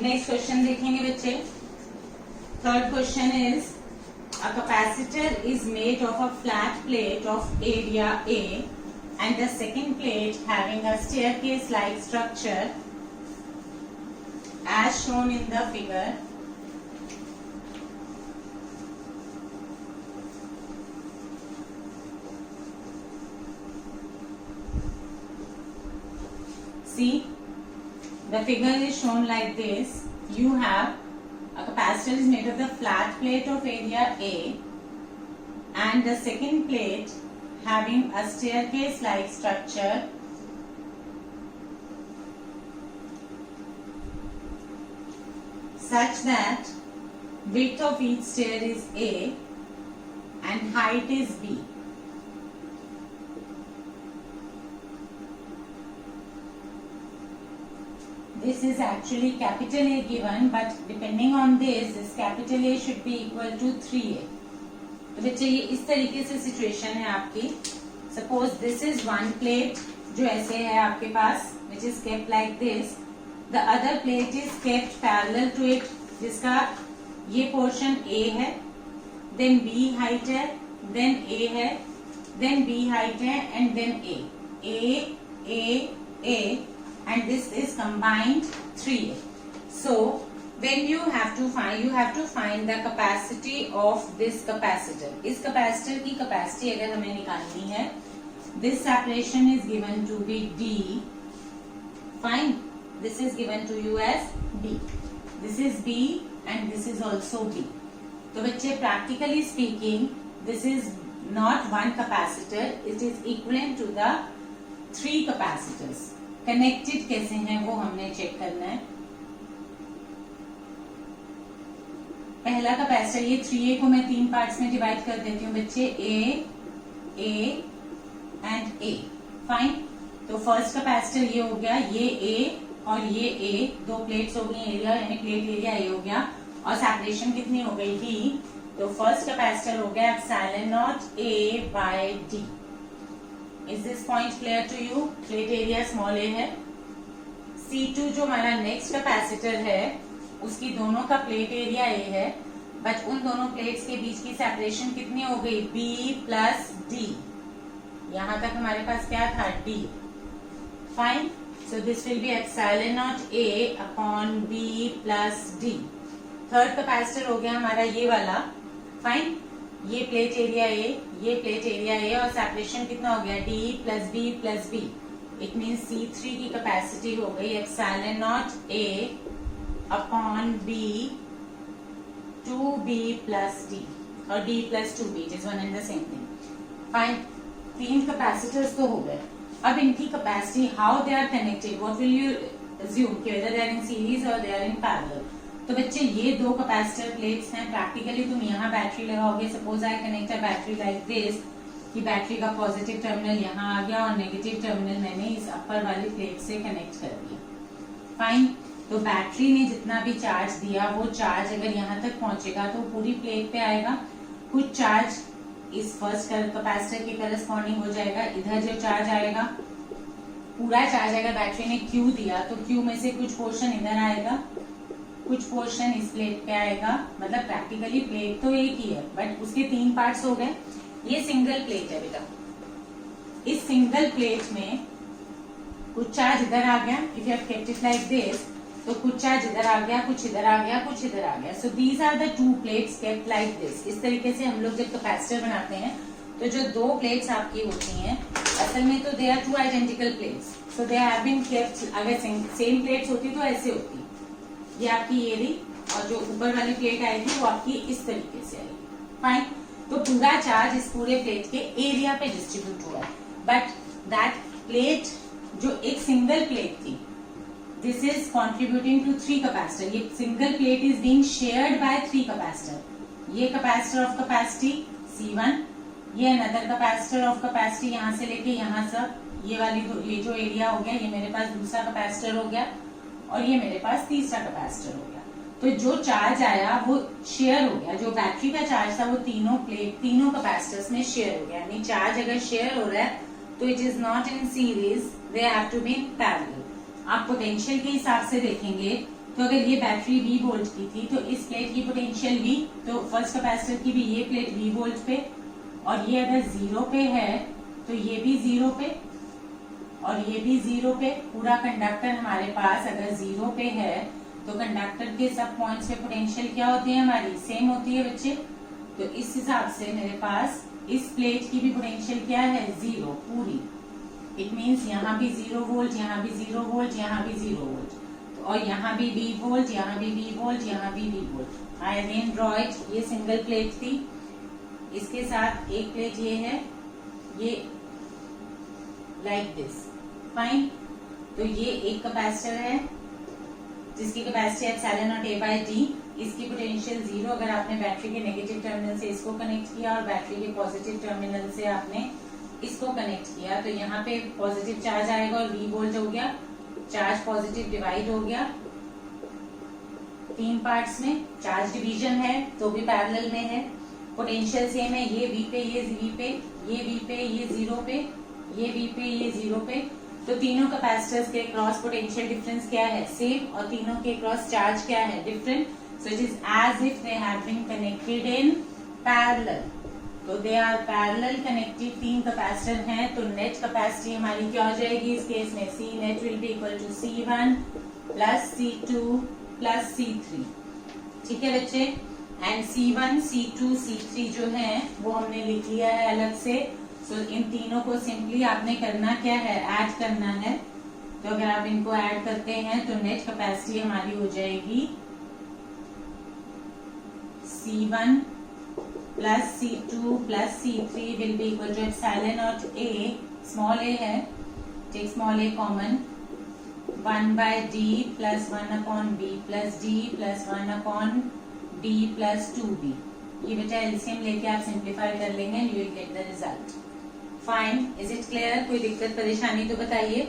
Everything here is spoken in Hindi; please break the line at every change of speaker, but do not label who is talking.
नेक्स्ट क्वेश्चन देखेंगे बच्चे। Third question is a capacitor is made of a flat plate of area A and the second plate having a staircase like structure as shown in the figure. See, the figure is shown like this. You have a capacitor is made of the flat plate of area A and the second plate having a staircase like structure such that width of each stair is A and height is B. This is actually capital A given, but depending on this capital A should be equal to 3A. तो बच्चे ये इस तरीके से सिचुएशन है आपकी। Suppose this is one plate जो ऐसे है आपके पास, which is kept like this. The other plate is kept parallel to it, जिसका ये पोर्शन A है, देन B हाइट है, देन A है, देन B हाइट है and then A and this is combined 3A. So when you have to find the capacity of this capacitor. इस capacitor की capacity अगर हमें निकालनी है, this separation is given to be D. Fine. This is given to you as B. This is B and this is also B. तो बच्चे practically speaking, this is not one capacitor. It is equivalent to the 3 capacitors. Connected कैसे हैं वो हमने चेक करना है। पहला कैपेसिटर, ये 3A को मैं 3 पार्ट्स में डिवाइड कर देती हूँ बच्चे, A एंड A। फाइन। तो फर्स्ट कैपेसिटर ये हो गया, ये A और ये A, 2 प्लेट्स हो गई, एरिया यानी प्लेट एरिया A हो गया और सेपरेशन कितनी हो गई D। तो फर्स्ट कैपेसिटर हो गया epsilon nought A by D। Is this point clear to you? Plate area small a है। C2 जो हमारा नेक्स्ट कैपेसिटर है, उसकी दोनों का प्लेट एरिया A है, बट उन दोनों प्लेट्स के बीच की सेपरेशन कितनी हो गई, B प्लस D। यहां तक हमारे पास क्या था, D। Fine. So this will be epsilon nought A upon B plus D। Third capacitor हो गया हमारा ये वाला। फाइन। ये प्लेट एरिया A, ये प्लेट एरिया A और सेपरेशन कितना हो गया, D plus B plus B। It mean C3 की कैपेसिटी हो गई epsilon nought A upon B 2B plus D और D plus 2B, it is one and the same thing. Fine. 3 capacitors तो हो गए। अब इनकी capacity, how they are connected, what will you assume कि whether they are in series और दे आर इन पैरेलल। तो बच्चे ये 2 कैपेसिटर प्लेट्स हैं। प्रैक्टिकली तुम यहाँ बैटरी लगाओगे। Suppose I connect a battery like this, कि बैटरी का पॉजिटिव टर्मिनल यहाँ आ गया और नेगेटिव टर्मिनल मैंने इस अपर वाली प्लेट से कनेक्ट कर दिया। फाइन। तो बैटरी ने जितना भी चार्ज दिया वो चार्ज अगर यहाँ तक पहुंचेगा तो पूरी प्लेट पे आएगा। कुछ चार्ज इस फर्स्ट कैपेसिटर के करस्पॉन्डिंग हो जाएगा। इधर जो चार्ज आएगा, पूरा चार्ज अगर बैटरी ने Q दिया तो Q में से कुछ पोर्शन इधर आएगा, कुछ पोर्शन इस प्लेट पे आएगा। मतलब प्रैक्टिकली प्लेट तो एक ही है, बट उसके 3 पार्ट्स हो गए। ये सिंगल प्लेट है बेटा। इस सिंगल प्लेट में कुछ चार्ज इधर आ गया, if you have kept it like this, तो कुछ चार्ज इधर आ गया, कुछ इधर आ गया, कुछ इधर आ गया। So these are the 2 plates kept like this. इस तरीके से हम लोग जब कैपेसिटर बनाते हैं तो जो 2 प्लेट्स आपकी होती हैं, असल में तो they are 2 identical plates. So they have been kept. अगर सेम प्लेट्स होती तो ऐसे होती, ये आपकी ये रही और जो ऊपर वाली प्लेट आएगी वो आपकी इस तरीके से आएगी। फाइन। तो पूरा चार्ज इस पूरे प्लेट के एरिया पे डिस्ट्रीब्यूट हुआ है, बट दैट प्लेट जो एक सिंगल प्लेट थी, this is contributing to 3 capacitor. ये single plate is being shared by 3 capacitor. ये कैपेसिटर ऑफ कैपेसिटी C1, ये अनदर कैपेसिटर ऑफ कैपेसिटी, यहाँ से लेके यहाँ सब, ये जो एरिया हो गया, ये मेरे पास दूसरा कैपेसिटर हो गया और ये मेरे पास तीसरा कैपेसिटर हो गया। तो जो चार्ज आया वो शेयर हो गया। जो बैटरी का चार्ज था वो तीनों कैपेसिटर्स में शेयर हो गया। यानी चार्ज अगर शेयर हो रहा है तो it is not in series, they have to be in parallel. आप पोटेंशियल के हिसाब से देखेंगे तो अगर ये बैटरी V वोल्ट की थी तो इस प्लेट की पोटेंशियल V, तो फर्स्ट कैपेसिटर की भी ये प्लेट V वोल्ट पे, और ये अगर 0 पे है तो ये भी 0 पे और ये भी 0 पे। पूरा कंडक्टर हमारे पास अगर 0 पे है तो कंडक्टर के सब पॉइंट्स पे पोटेंशियल क्या होती है हमारी, सेम होती है बच्चे। तो इस हिसाब से मेरे पास इस प्लेट की भी पोटेंशियल क्या है, 0 पूरी। इट मीन्स यहाँ भी 0 वोल्ट, यहाँ भी 0 वोल्ट, यहाँ भी 0 वोल्ट, और यहाँ भी V वोल्ट, यहाँ भी V वोल्ट, यहाँ भी V volt. I again draw it. ये सिंगल प्लेट थी, इसके साथ एक प्लेट ये है, ये लाइक दिस, फाइन। तो ये एक कैपेसिटर है जिसकी capacity epsilon nought A by D। इसकी पोटेंशियल 0 अगर आपने बैटरी के नेगेटिव टर्मिनल से इसको कनेक्ट किया और बैटरी के पॉजिटिव टर्मिनल से आपने इसको कनेक्ट किया, तो यहाँ पे पॉजिटिव चार्ज आएगा और V वोल्ट हो गया, चार्ज पॉजिटिव डिवाइड हो गया 3 पार्ट्स में। चार्ज डिवीजन है तो भी पैरेलल में है। पोटेंशियल सेम है, ये V पे, ये V पे, ये V पे, ये 0 पे, ये V पे, ये 0 पे। तो तीनों कैपेसिटर्स के क्रॉस पोटेंशियल डिफरेंस क्या है, सेम, और तीनों के क्रॉस चार्ज क्या है, different. So it is as if they have been connected in parallel. तो they are parallel connected, 3 capacitor हैं, तो नेट कैपेसिटी हमारी क्या हो जाएगी इस केस में, C net will be equal to C1 plus C2 plus C3। ठीक है बच्चे, एंड C1, C2, C3 जो है वो हमने लिख लिया है अलग से। सो इन तीनों को सिंपली आपने करना क्या है, ऐड करना है। तो अगर आप इनको ऐड करते हैं तो नेट कैपेसिटी हमारी हो जाएगी C1 plus C2 plus C3 will be equal to epsilon nought A, small a है, take small a common, 1 by D plus 1 upon B plus D plus 1 upon D plus 2B। ये बेटा एलसीएम लेके आप सिंप्लीफाई कर लेंगे, you will get the result. Fine, is it clear? कोई दिक्कत परेशानी तो बताइए।